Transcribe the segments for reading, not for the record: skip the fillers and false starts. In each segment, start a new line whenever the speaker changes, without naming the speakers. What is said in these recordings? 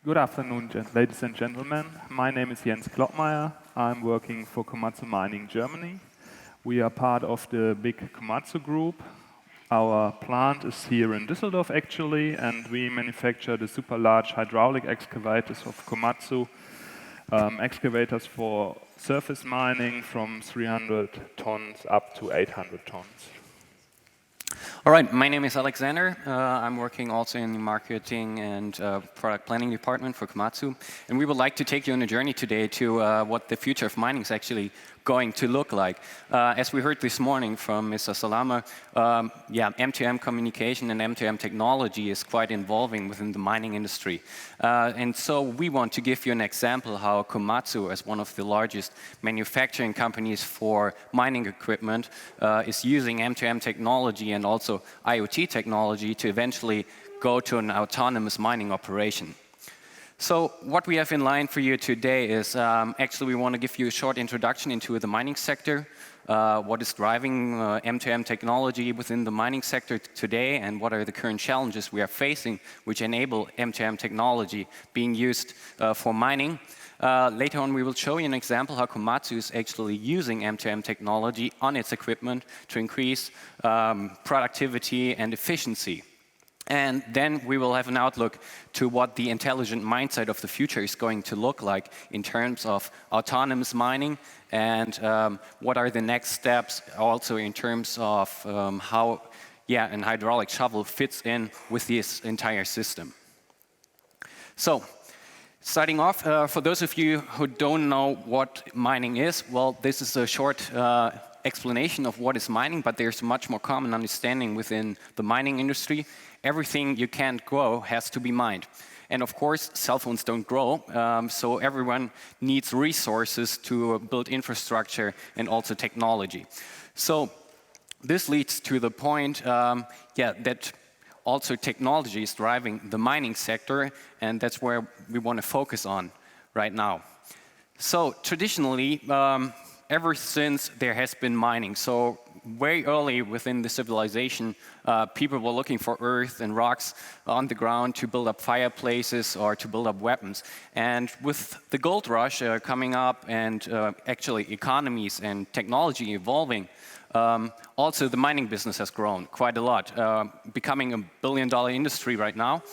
Good afternoon, ladies and gentlemen. My name is Jens Klopmeier. I'm working for Komatsu Mining Germany. We are part of the big Komatsu group. Our plant is here in Düsseldorf, actually, and we manufacture the super large hydraulic excavators of Komatsu, excavators for surface mining from 300 tons up to 800 tons.
All right, my name is Alexander. I'm working also in the marketing and product planning department for Komatsu. And we would like to take you on a journey today to what the future of mining is actually going to look like. As we heard this morning from Mr. Salama, M2M communication and M2M technology is quite evolving within the mining industry. And so we want to give you an example how Komatsu, as one of the largest manufacturing companies for mining equipment, is using M2M technology and also IoT technology to eventually go to an autonomous mining operation. So what we have in line for you today is actually we want to give you a short introduction into the mining sector, what is driving M2M technology within the mining sector today, and what are the current challenges we are facing which enable M2M technology being used for mining. Later on we will show you an example how Komatsu is actually using M2M technology on its equipment to increase productivity and efficiency. And then we will have an outlook to what the intelligent mine site of the future is going to look like in terms of autonomous mining and what are the next steps also in terms of how an hydraulic shovel fits in with this entire system. So, starting off, for those of you who don't know what mining is, well, this is a short explanation of what is mining, but there's much more common understanding within the mining industry. Everything you can't grow has to be mined. And of course, cell phones don't grow, so everyone needs resources to build infrastructure and also technology. So this leads to the point that also technology is driving the mining sector, and that's where we want to focus on right now. So traditionally, ever since there has been mining, so very early within the civilization, people were looking for earth and rocks on the ground to build up fireplaces or to build up weapons. And with the gold rush coming up and actually economies and technology evolving, also the mining business has grown quite a lot, becoming $1 billion industry right now.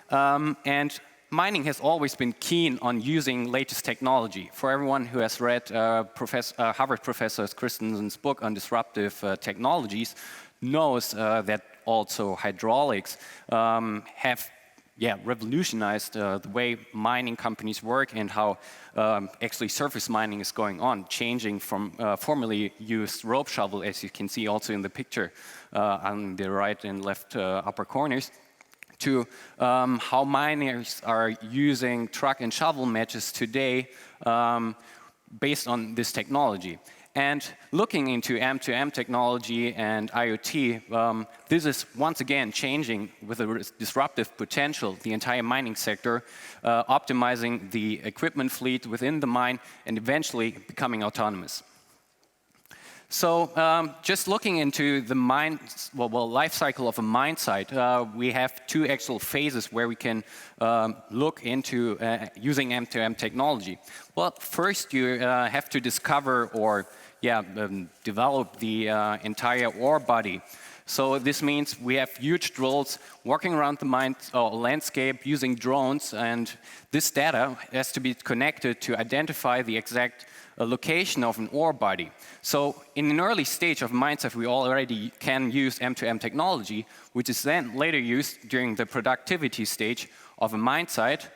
And mining has always been keen on using latest technology. For everyone who has read Harvard Professor Christensen's book on disruptive technologies, knows that also hydraulics have revolutionized the way mining companies work and how actually surface mining is going on, changing from formerly used rope shovel, as you can see also in the picture on the right and left upper corners, to how miners are using truck and shovel matches today based on this technology. And looking into M2M technology and IoT, this is once again changing with a disruptive potential the entire mining sector, optimizing the equipment fleet within the mine and eventually becoming autonomous. So just looking into the mine, life cycle of a mine site, we have two actual phases where we can look into using M2M technology. Well, first you have to discover or develop the entire ore body. So this means we have huge drills walking around the mine landscape using drones, and this data has to be connected to identify the exact location of an ore body. So in an early stage of mine site, we already can use M2M technology, which is then later used during the productivity stage of a mine site,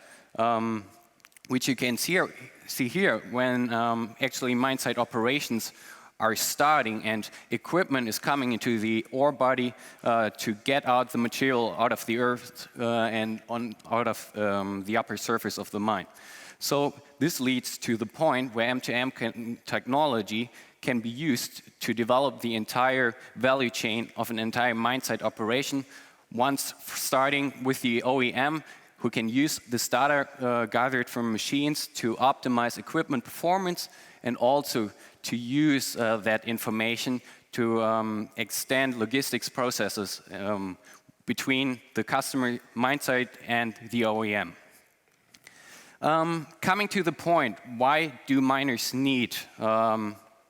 which you can see here when actually mine site operations are starting and equipment is coming into the ore body to get out the material out of the earth and out of the upper surface of the mine. So this leads to the point where M2M technology can be used to develop the entire value chain of an entire mine site operation, once starting with the OEM, who can use this data gathered from machines to optimize equipment performance and also to use that information to extend logistics processes between the customer mine site and the OEM. Coming to the point, why do miners need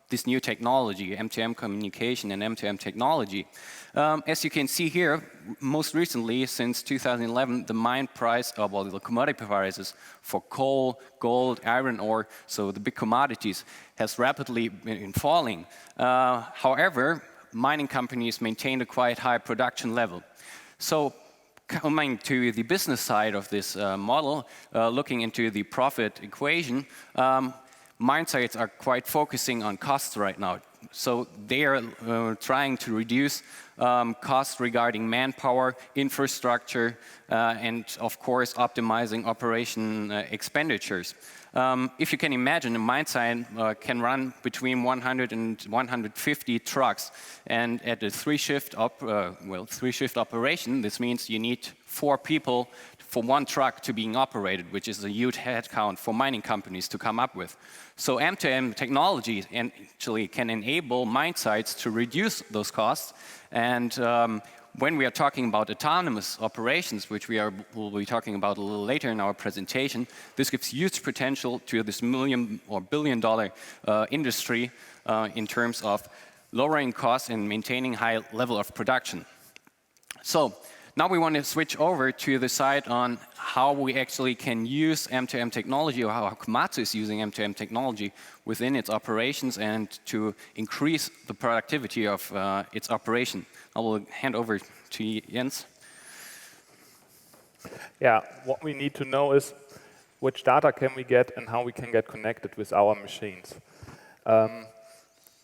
this new technology, M2M communication and M2M technology? As you can see here, most recently, since 2011, the mine price, well, the commodity prices for coal, gold, iron ore, so the big commodities, has rapidly been falling. However, mining companies maintain a quite high production level. So coming to the business side of this model, looking into the profit equation, mine sites are quite focusing on costs right now. So they are trying to reduce costs regarding manpower, infrastructure, and of course optimizing operation expenditures. If you can imagine, a mine site can run between 100 and 150 trucks, and at a three-shift operation, this means you need 4 people for 1 truck to being operated, which is a huge headcount for mining companies to come up with. So M2M technology actually can enable mine sites to reduce those costs. And when we are talking about autonomous operations, which we'll be talking about a little later in our presentation, this gives huge potential to this million or billion-dollar industry in terms of lowering costs and maintaining high level of production. So now we want to switch over to the side on how we actually can use M2M technology, or how Komatsu is using M2M technology within its operations and to increase the productivity of its operation. I will hand over to Jens.
Yeah, what we need to know is which data can we get and how we can get connected with our machines.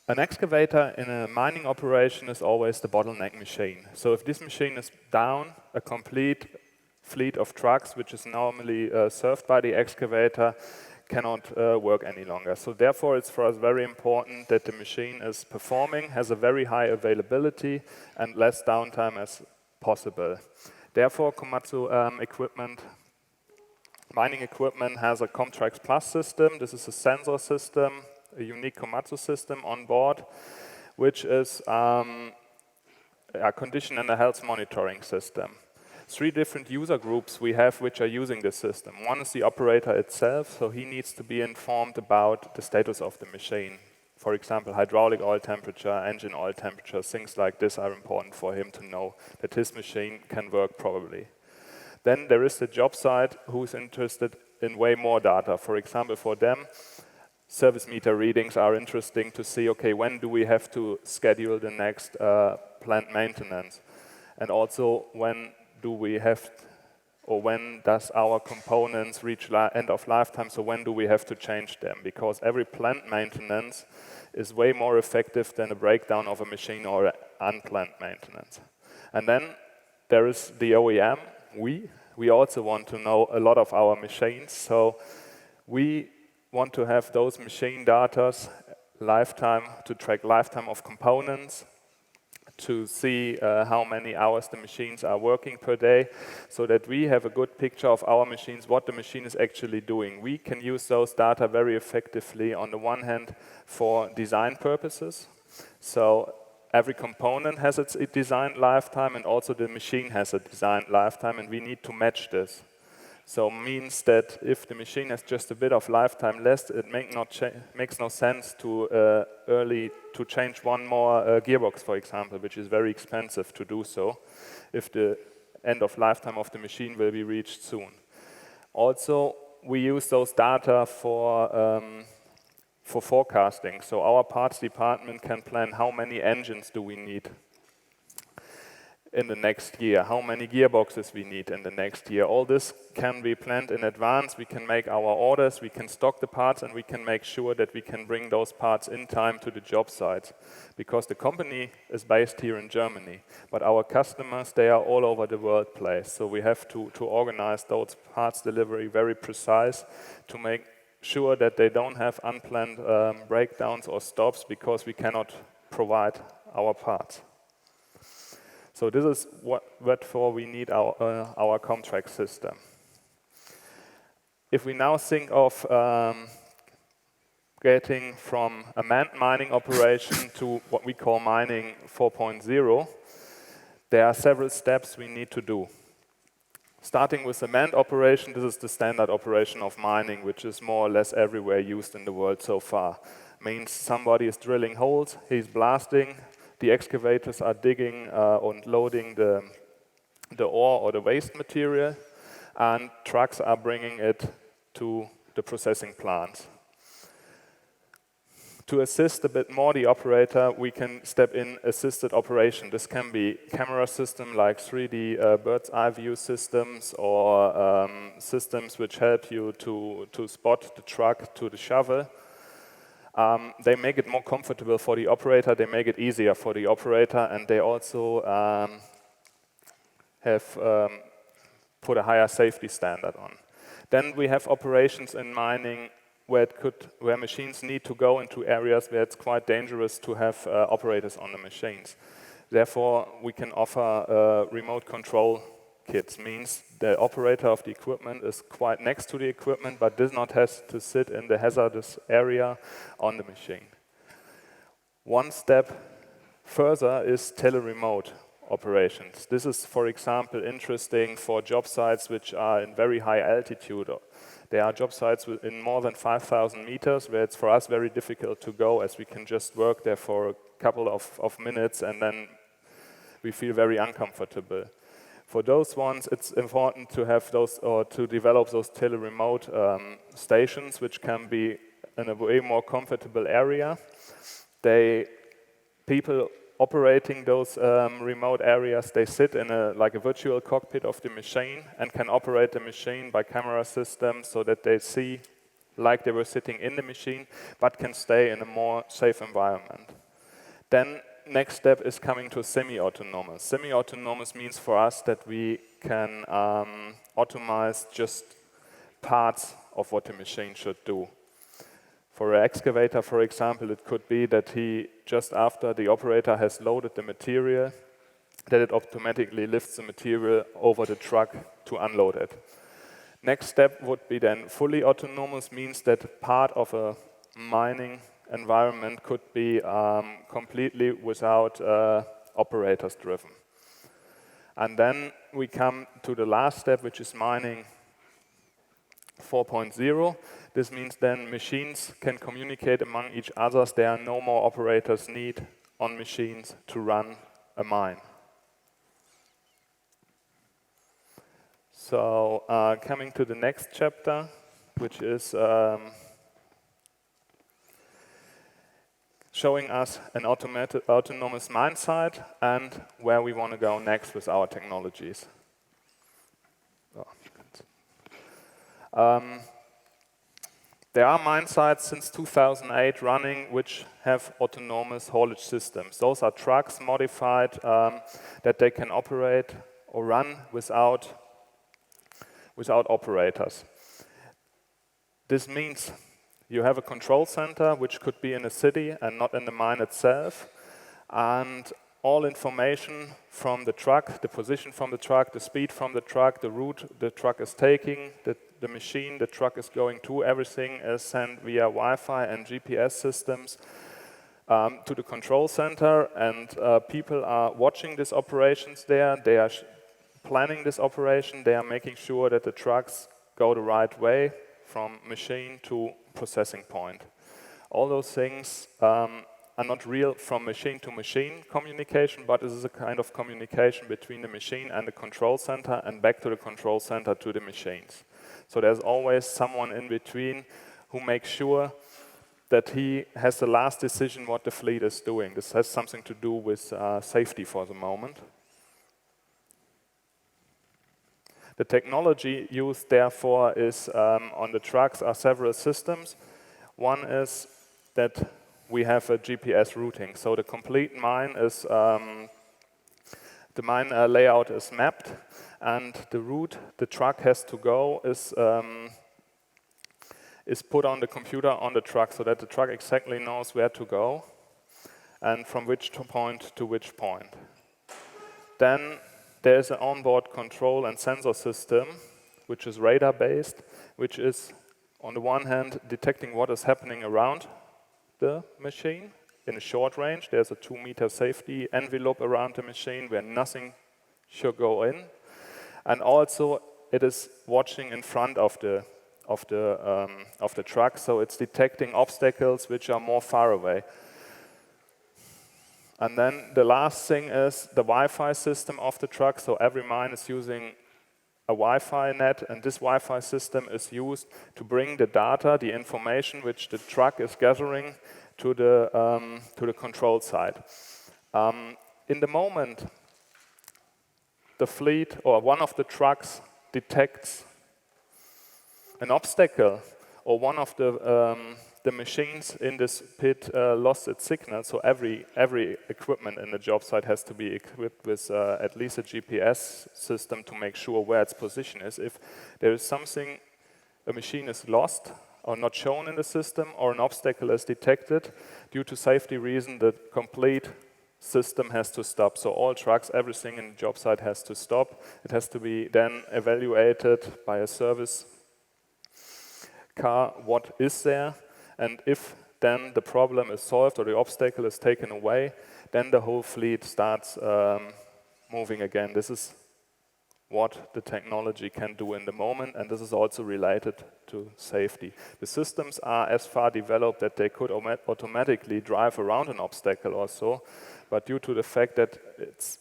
An excavator in a mining operation is always the bottleneck machine. So if this machine is down, a complete fleet of trucks, which is normally served by the excavator, cannot work any longer. So therefore, it's for us very important that the machine is performing, has a very high availability, and less downtime as possible. Therefore, Komatsu mining equipment has a Comtrax Plus system. This is a sensor system, a unique Komatsu system on board, which is a condition and a health monitoring system. 3 different user groups we have which are using this system. One is the operator itself, so he needs to be informed about the status of the machine. For example, hydraulic oil temperature, engine oil temperature, things like this are important for him to know that his machine can work properly. Then there is the job site who's interested in way more data. For example, for them, service meter readings are interesting to see, okay, when do we have to schedule the next plant maintenance? And also, when do we have, or when does our components reach end of lifetime, so when do we have to change them? Because every plant maintenance is way more effective than a breakdown of a machine or unplanned maintenance. And then there is the OEM, we also want to know a lot of our machines, so we want to have those machine data, lifetime, to track lifetime of components, to see how many hours the machines are working per day, so that we have a good picture of our machines, what the machine is actually doing. We can use those data very effectively, on the one hand, for design purposes. So every component has its design lifetime, and also the machine has a design lifetime, and we need to match this. So means that if the machine has just a bit of lifetime less, it makes no sense to to change one more gearbox, for example, which is very expensive to do so, if the end of lifetime of the machine will be reached soon. Also, we use those data for forecasting. So our parts department can plan how many engines do we need in the next year, how many gearboxes we need in the next year. All this can be planned in advance. We can make our orders, we can stock the parts, and we can make sure that we can bring those parts in time to the job sites. Because the company is based here in Germany, but our customers, they are all over the world place. So we have to organize those parts delivery very precise to make sure that they don't have unplanned breakdowns or stops, because we cannot provide our parts. So this is what for we need our Comtrax system. If we now think of getting from a manned mining operation to what we call mining 4.0, there are several steps we need to do. Starting with the manned operation, this is the standard operation of mining, which is more or less everywhere used in the world so far. Means somebody is drilling holes, he's blasting, the excavators are digging and loading the ore or the waste material, and trucks are bringing it to the processing plants. To assist a bit more the operator, we can step in assisted operation. This can be camera system like 3D bird's eye view systems, or systems which help you to spot the truck to the shovel. They make it more comfortable for the operator, they make it easier for the operator, and they also have put a higher safety standard on. Then we have operations in mining where machines need to go into areas where it's quite dangerous to have operators on the machines. Therefore, we can offer remote control kits. Means the operator of the equipment is quite next to the equipment, but does not have to sit in the hazardous area on the machine. One step further is tele-remote operations. This is, for example, interesting for job sites which are in very high altitude. There are job sites in more than 5,000 meters where it's for us very difficult to go, as we can just work there for a couple of minutes and then we feel very uncomfortable. For those ones, it's important to have those, or to develop those tele-remote stations, which can be in a way more comfortable area. People operating those remote areas, they sit in like a virtual cockpit of the machine and can operate the machine by camera systems so that they see like they were sitting in the machine, but can stay in a more safe environment. Then next step is coming to semi-autonomous. Semi-autonomous means for us that we can automate just parts of what the machine should do. For an excavator, for example, it could be that he, just after the operator has loaded the material, that it automatically lifts the material over the truck to unload it. Next step would be then fully autonomous, means that part of a mining environment could be completely without operators driven. And then we come to the last step, which is mining 4.0. This means then machines can communicate among each other. There are no more operators need on machines to run a mine. So coming to the next chapter, which is showing us an autonomous mine site and where we want to go next with our technologies. There are mine sites since 2008 running which have autonomous haulage systems. Those are trucks modified that they can operate or run without operators. This means you have a control center which could be in a city and not in the mine itself, and all information from the truck, the position from the truck, the speed from the truck, the route the truck is taking, the machine the truck is going to, everything is sent via Wi-Fi and GPS systems to the control center, and people are watching these operations there. They are planning this operation. They are making sure that the trucks go the right way from machine to processing point. All those things are not real from machine to machine communication, but this is a kind of communication between the machine and the control center and back to the control center to the machines. So there's always someone in between who makes sure that he has the last decision what the fleet is doing. This has something to do with safety for the moment. The technology used therefore is on the trucks are several systems. One is that we have a GPS routing. So the complete mine is, the mine layout is mapped, and the route the truck has to go is put on the computer on the truck so that the truck exactly knows where to go and from which point to which point. Then there is an onboard control and sensor system, which is radar-based, which is, on the one hand, detecting what is happening around the machine in a short range. There's a 2-meter safety envelope around the machine where nothing should go in. And also it is watching in front of the truck, so it's detecting obstacles which are more far away. And then the last thing is the Wi-Fi system of the truck. So every mine is using a Wi-Fi net, and this Wi-Fi system is used to bring the data, the information which the truck is gathering to the control side. In the moment the fleet or one of the trucks detects an obstacle, or one of the machines in this pit lost its signal, so every equipment in the job site has to be equipped with at least a GPS system to make sure where its position is. If there is something, a machine is lost or not shown in the system, or an obstacle is detected, due to safety reason, the complete system has to stop. So all trucks, everything in the job site has to stop. It has to be then evaluated by a service car what is there, and if then the problem is solved or the obstacle is taken away, then the whole fleet starts moving again. This is what the technology can do in the moment, and this is also related to safety. The systems are as far developed that they could automatically drive around an obstacle or so, but due to the fact that it's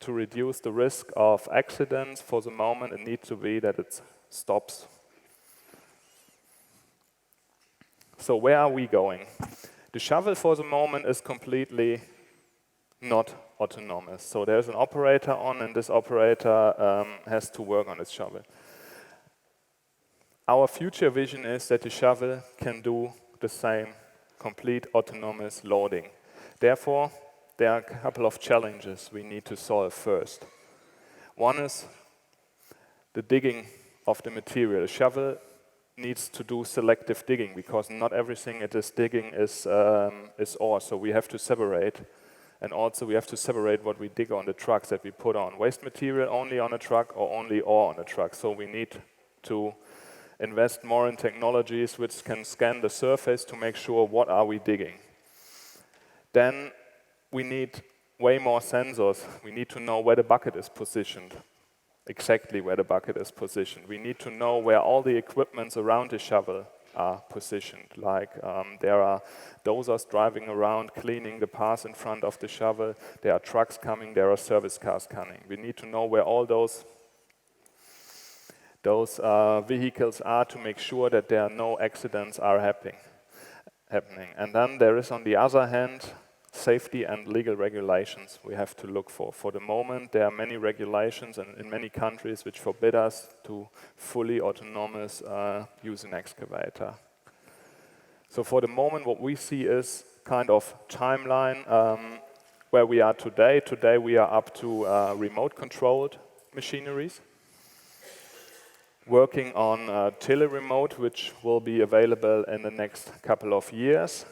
to reduce the risk of accidents for the moment, it needs to be that it stops. So where are we going? The shovel for the moment is completely not autonomous. So there's an operator on, and this operator has to work on its shovel. Our future vision is that the shovel can do the same, complete autonomous loading. Therefore, there are a couple of challenges we need to solve first. One is the digging of the material. The shovel needs to do selective digging, because not everything it is digging is ore, so we have to separate. And also we have to separate what we dig on the trucks that we put on. Waste material only on a truck, or only ore on a truck. So we need to invest more in technologies which can scan the surface to make sure what are we digging. Then we need way more sensors. We need to know where the bucket is positioned. Exactly where the bucket is positioned. We need to know where all the equipments around the shovel are positioned. Like there are dozers driving around, cleaning the paths in front of the shovel. There are trucks coming, there are service cars coming. We need to know where all those vehicles are to make sure that there are no accidents are happening. And then there is, on the other hand, safety and legal regulations we have to look for. For the moment, there are many regulations in many countries which forbid us to fully autonomous use an excavator. So for the moment, what we see is kind of timeline where we are today. Today we are up to remote-controlled machineries, working on tele-remote, which will be available in the next couple of years,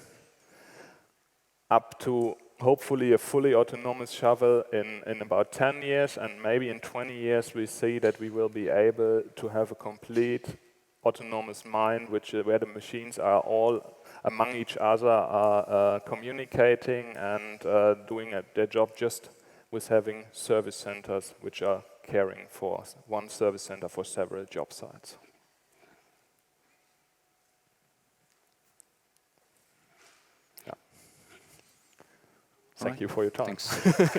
up to hopefully a fully autonomous shovel in about 10 years, and maybe in 20 years we see that we will be able to have a complete autonomous mine, where the machines are all among each other, are communicating and doing their job just with having service centers which are caring for one service center for several job sites. Thank you for your time.
Thanks.